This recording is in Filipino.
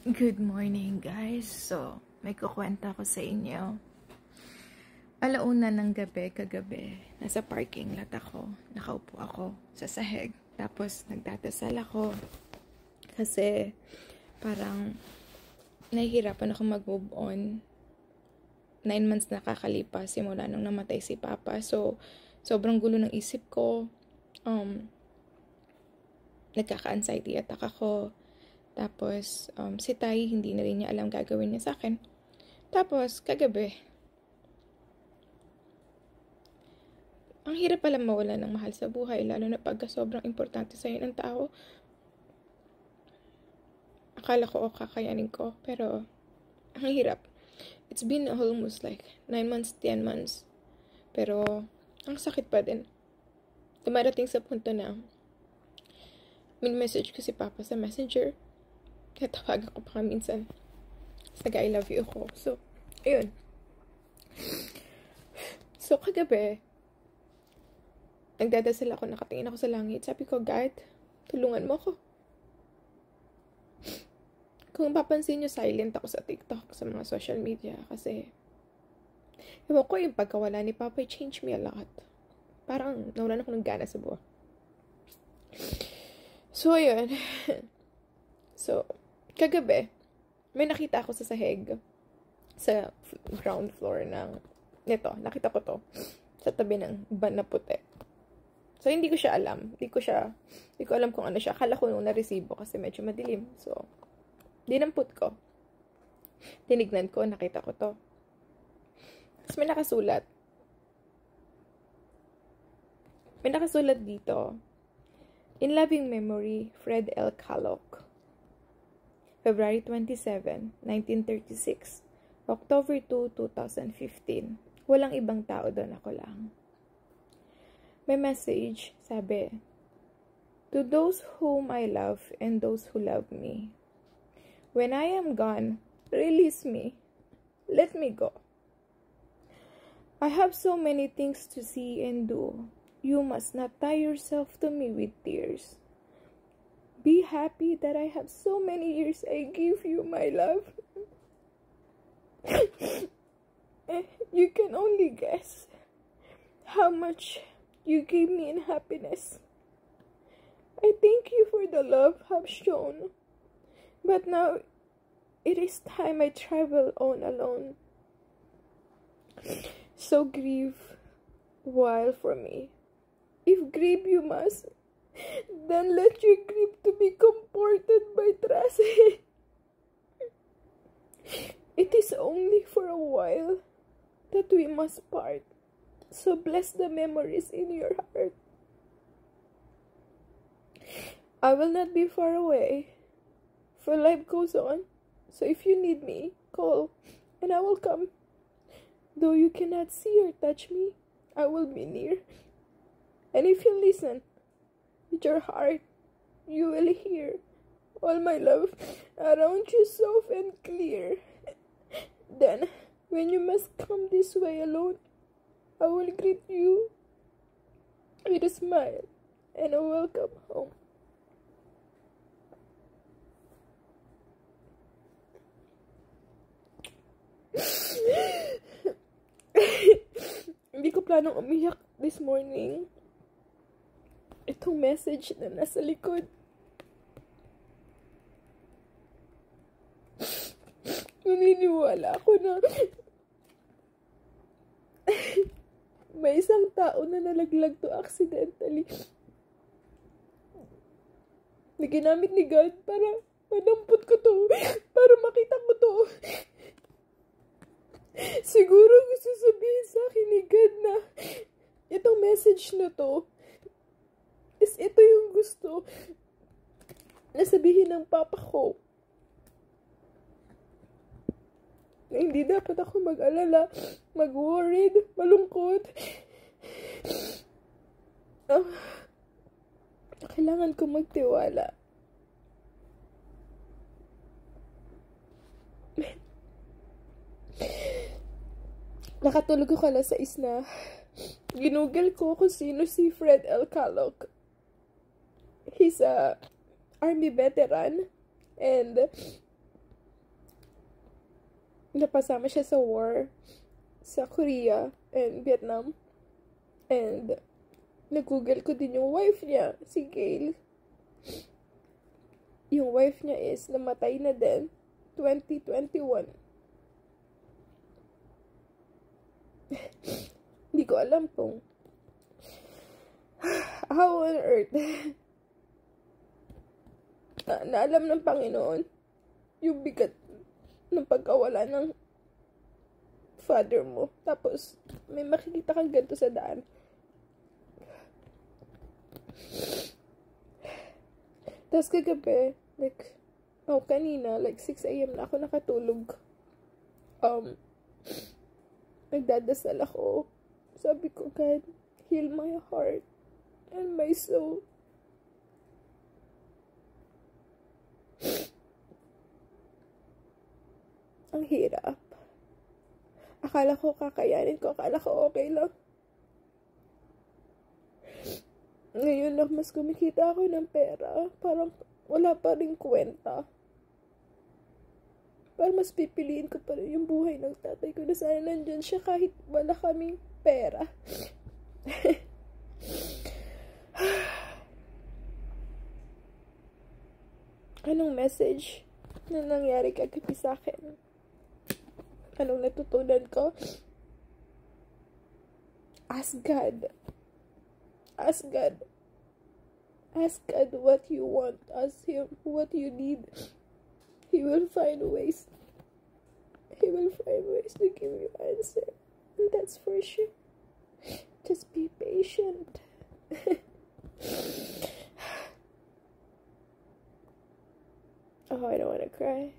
Good morning, guys. So, may kukwenta ko sa inyo. Alauna ng gabi, kagabi, nasa parking lot ako. Nakaupo ako sa sahig. Tapos, nagdadasal ako. Kasi, parang, nahihirapan ako mag-move on. 9 months nakakalipas simula nung namatay si Papa. So, sobrang gulo ng isip ko. Nagkaka-anxiety attack ako. Tapos, si Tay, hindi na rin niya alam gagawin niya sa akin. Tapos, kagabi, ang hirap pala mawala ng mahal sa buhay, lalo na pagka sobrang importante sa'yo ng tao. Akala ko, kakayanin ko, pero, ang hirap. It's been almost like 9 months, 10 months. Pero, ang sakit pa din. Dumarating sa punto na, min-message ko si Papa sa Messenger. Kaya tawagan ko pa minsan. I love you ko. So, ayun. So, kagabi, nagdadasal ako, nakatingin ako sa langit. Sabi ko, God, tulungan mo ko. Kung papansin nyo, silent ako sa TikTok, sa mga social media. Kasi, ewan ko, yung pagkawala ni Papa, changed me a lot. Parang, nawalan ako ng gana sa buhay. So, ayun. So, kagabi, may nakita ako sa sahig, sa ground floor ng, nito, nakita ko to, sa tabi ng van na puti. So, hindi ko siya alam. Hindi ko alam kung ano siya. Akala ko nung naresibo kasi medyo madilim. So, dinamput ko. Tinignan ko, nakita ko to. Tapos may nakasulat. May nakasulat dito. In loving memory, Fred L. Kalloch. February 27, 1936. October 2, 2015. Walang ibang tao doon, ako lang. May message, sabi, to those whom I love and those who love me. When I am gone, release me. Let me go. I have so many things to see and do. You must not tie yourself to me with tears. Be happy that I have so many years I give you my love. You can only guess how much you gave me in happiness. I thank you for the love I've shown. But now it is time I travel on alone. So grieve while for me. If grieve you must, then let your grief to be comforted by trust. It is only for a while that we must part. So bless the memories in your heart. I will not be far away, for life goes on. So if you need me, call, and I will come. Though you cannot see or touch me, I will be near. And if you listen with your heart, you will hear all my love around you soft and clear. Then, when you must come this way alone, I will greet you with a smile and a welcome home. Hindi ko planong umiyak this morning. Itong message na nasa likod. Naniniwala ako na may isang tao na nalaglag to accidentally. Na ginamit ni God para madampot ko to. Para makita ko to. Siguro gusto sabihin sa akin ni God na itong message na to is ito yung gusto na sabihin ng Papa ko. Na hindi dapat ako mag-alala, mag-worried, malungkot. Kailangan ko magtiwala. Nakatulog ko alas 6 na. Ginugel ko kung sino si Fred L. Kalloch. He's a army veteran and napasama siya sa war sa Korea and Vietnam. And nag-google ko din yung wife niya, si Gail. Yung wife niya is namatay na din 2021. Hindi ko alam kung how on earth na alam ng Panginoon yung bigat ng pagkawala ng father mo. Tapos, may makikita kang ganito sa daan. Tapos kagabi, like, kanina, like 6 a.m. na ako nakatulog. Nagdadasal ako. Sabi ko, God, heal my heart and my soul. Ang hirap. Akala ko kakayanin ko. Akala ko okay lang. Ngayon lang mas kumikita ako ng pera. Parang wala pa rin kwenta. Parang mas pipiliin ko pa rin yung buhay ng tatay ko na sana nandyan siya kahit wala kaming pera. Anong message na nangyari kagabi sa akin? Anong natutunan ko? Ask God. Ask God. Ask God what you want. Ask Him what you need. He will find ways. He will find ways to give you answer. And that's for sure. Just be patient. Oh, I don't want to cry.